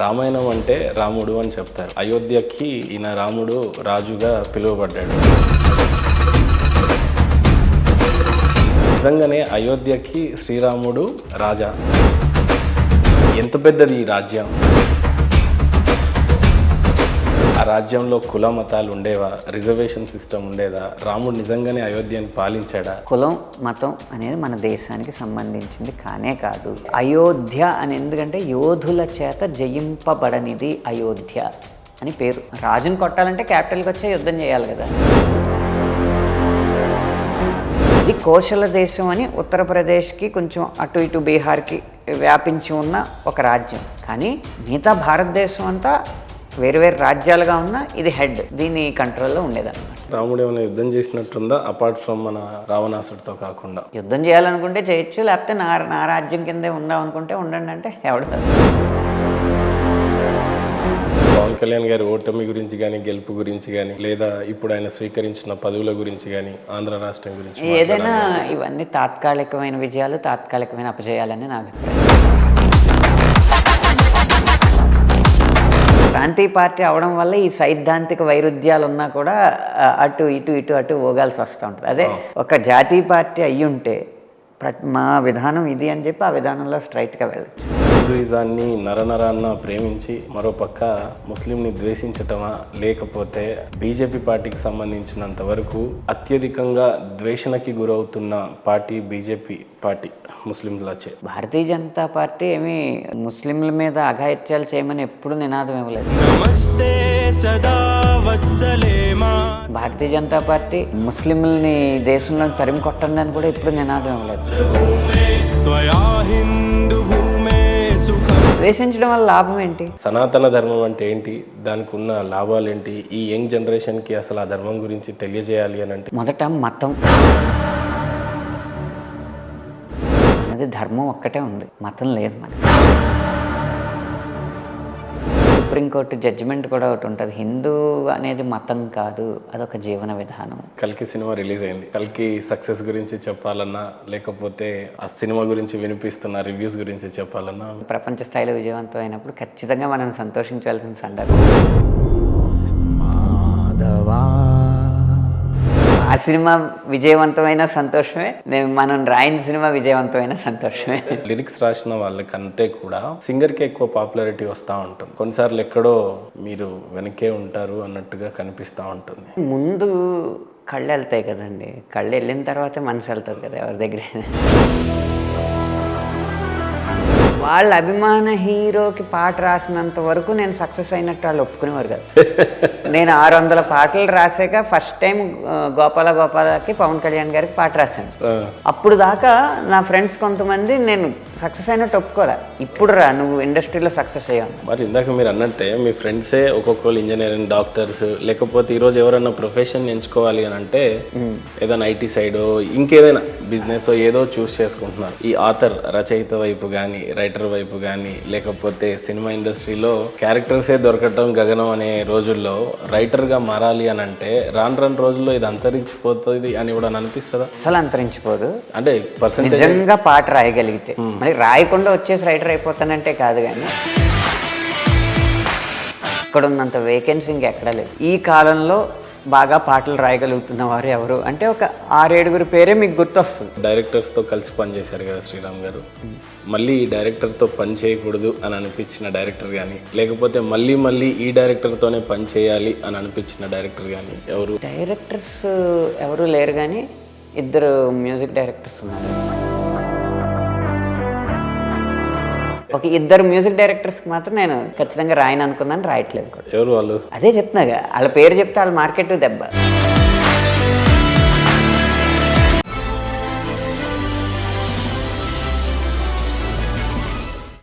రామాయణం అంటే రాముడు అని చెప్తారు. అయోధ్యకి ఈయన రాముడు రాజుగా పిలువబడ్డాడు. నిజంగానే అయోధ్యకి శ్రీరాముడు రాజా. ఎంత పెద్దది ఈ రాజ్యం? ఆ రాజ్యంలో కుల మతాలు ఉండేవా? రిజర్వేషన్ సిస్టమ్ ఉండేదా? రాముడు నిజంగానే అయోధ్యని పాలించాడా? కులం మతం అనేది మన దేశానికి సంబంధించింది కానే కాదు. అయోధ్య అని ఎందుకంటే యోధుల చేత జయింపబడనిది అయోధ్య అని పేరు. రాజుని కొట్టాలంటే క్యాపిటల్కి వచ్చే యుద్ధం చేయాలి కదా. ఇది కోశల దేశం అని ఉత్తరప్రదేశ్కి కొంచెం అటు ఇటు బీహార్కి వ్యాపించి ఉన్న ఒక రాజ్యం. కానీ మిగతా భారతదేశం అంతా వేరు వేరు రాజ్యాలుగా ఉన్న ఇది హెడ్, దీని కంట్రోల్లో ఉండేదన్నమాట. రాముడు ఏమైనా యుద్ధం చేసినట్టుందా అపార్ట్ ఫ్రమ్ మన రావణాసుడితో కాకుండా? యుద్ధం చేయాలనుకుంటే చేయొచ్చు, లేకపోతే నా రాజ్యం కిందే ఉందాం అనుకుంటే ఉండండి అంటే ఎవడు కాదు. పవన్ కళ్యాణ్ గారి ఓటమి గురించి కానీ, గెలుపు గురించి కానీ, లేదా ఇప్పుడు ఆయన స్వీకరించిన పదవుల గురించి కానీ, ఆంధ్ర రాష్ట్రం గురించి ఏదైనా ఇవన్నీ తాత్కాలికమైన విజయాలు, తాత్కాలికమైన అపజయాలని నా అభిప్రాయం. ప్రాంతీయ పార్టీ అవడం వల్ల ఈ సైద్ధాంతిక వైరుధ్యాలు ఉన్నా కూడా అటు ఇటు పోగాల్సి వస్తూ ఉంటుంది. అదే ఒక జాతీయ పార్టీ అయ్యుంటే మా విధానం ఇది అని చెప్పి ఆ విధానంలో స్ట్రైట్గా వెళ్ళచ్చు. హిందూయిజాన్ని నరనరాన్న ప్రేమించి మరో పక్క ముస్లింని ద్వేషించటమా, లేకపోతే బీజేపీ పార్టీకి సంబంధించినంత వరకు అత్యధికంగా ద్వేషణకి గురవుతున్న party BJP party ముస్లింలచే? Bharatiya Janata party ఏమి ముస్లింల మీద అఘాయిత్యాలు చేయమని ఎప్పుడు నినాదం ఇవ్వలేదు. భారతీయ జనతా పార్టీ ముస్లింలని దేశంలో తరిమి కొట్టండి అని కూడా ఎప్పుడు నినాదం ఇవ్వలేదు. ద్వేషించడం వల్ల లాభం ఏంటి? సనాతన ధర్మం అంటే ఏంటి, దానికి ఉన్న లాభాలు ఏంటి, ఈ యంగ్ జనరేషన్కి అసలు ఆ ధర్మం గురించి తెలియజేయాలి అని అంటే మొదట మతం అనేది ధర్మం ఒక్కటే ఉంది, మతం లేదు. మనకి సుప్రీంకోర్టు జడ్జిమెంట్ కూడా ఒకటి ఉంటుంది, హిందూ అనేది మతం కాదు, అదొక జీవన విధానం. కల్కి సినిమా రిలీజ్ అయింది. కల్కి సక్సెస్ గురించి చెప్పాలన్నా, లేకపోతే ఆ సినిమా గురించి వినిపిస్తున్న రివ్యూస్ గురించి చెప్పాలన్నా, ప్రపంచ స్థాయిలో విజయవంతం అయినప్పుడు ఖచ్చితంగా మనం సంతోషించాల్సిన సందర్భం. ఆ సినిమా విజయవంతమైన సంతోషమే, మనం రాయిన సినిమా విజయవంతమైన సంతోషమే. లిరిక్స్ రాసిన వాళ్ళకంటే కూడా సింగర్కి ఎక్కువ పాపులారిటీ వస్తూ ఉంటుంది. కొన్నిసార్లు ఎక్కడో మీరు వెనకే ఉంటారు అన్నట్టుగా కనిపిస్తూ ఉంటుంది. ముందు కళ్ళు వెళ్తాయి కదండి, కళ్ళు వెళ్ళిన తర్వాతే మనసు వెళ్తుంది కదా ఎవరి దగ్గర. వాళ్ళ అభిమాన హీరోకి పాట రాసినంత వరకు నేను సక్సెస్ అయినట్టు వాళ్ళు ఒప్పుకునేవారు కదా. నేను 600 పాటలు రాసాక ఫస్ట్ టైం గోపాలకి పవన్ కళ్యాణ్ గారికి పాట రాశాను. అప్పుడు దాకా నా ఫ్రెండ్స్ కొంతమంది నేను సక్సెస్ అయినట్టు ఒప్పుకోరా, ఇప్పుడు రా నువ్వు ఇండస్ట్రీలో సక్సెస్ అయ్యాను. మరి ఇందాక మీరు అన్నట్టే మీ ఫ్రెండ్సే ఒక్కొక్కరు ఇంజనీరింగ్, డాక్టర్స్, లేకపోతే ఈరోజు ఎవరైనా ప్రొఫెషన్ ఎంచుకోవాలి అని అంటే ఏదైనా ఐటీ సైడ్ ఇంకేదైనా బిజినెస్ ఏదో చూస్ చేసుకుంటున్నారు. ఈ ఆథర్ రచయిత వైపు కానీ, రైటర్ వైపు కానీ, లేకపోతే సినిమా ఇండస్ట్రీలో క్యారెక్టర్సే దొరకటం గగనం అనే రోజుల్లో రైటర్గా మారాలి అని అంటే రాను రోజుల్లో ఇది అంతరించిపోతుంది అని కూడా అనిపిస్తుందా? అసలు అంతరించిపోదు. అంటే నిజంగా పాట రాయగలిగితే, మరి రాయకుండా వచ్చేసి రైటర్ అయిపోతానంటే కాదు, కానీ ఇక్కడ ఉన్నంత వేకెన్సీ ఇంకెక్కడా లేదు. ఈ కాలంలో బాగా పాటలు రాయగలుగుతున్న వారు ఎవరు అంటే ఒక 6-7 పేరే మీకు గుర్తొస్తుంది. డైరెక్టర్స్తో కలిసి పనిచేశారు కదా శ్రీరామ్ గారు. మళ్ళీ ఈ డైరెక్టర్తో పని చేయకూడదు అని అనిపించిన డైరెక్టర్ కానీ, లేకపోతే మళ్ళీ ఈ డైరెక్టర్తోనే పని చేయాలి అని అనిపించిన డైరెక్టర్ కానీ ఎవరు? డైరెక్టర్స్ ఎవరు లేరు, కానీ 2 మ్యూజిక్ డైరెక్టర్స్ ఉన్నారు. ఒక 2 మ్యూజిక్ డైరెక్టర్స్కి మాత్రం నేను ఖచ్చితంగా రాయను అనుకున్నాను, రాయట్లేదు కూడా. ఎవరు వాళ్ళు? అదే చెప్తున్నాగా, వాళ్ళ పేరు చెప్తే వాళ్ళ మార్కెట్ దెబ్బ.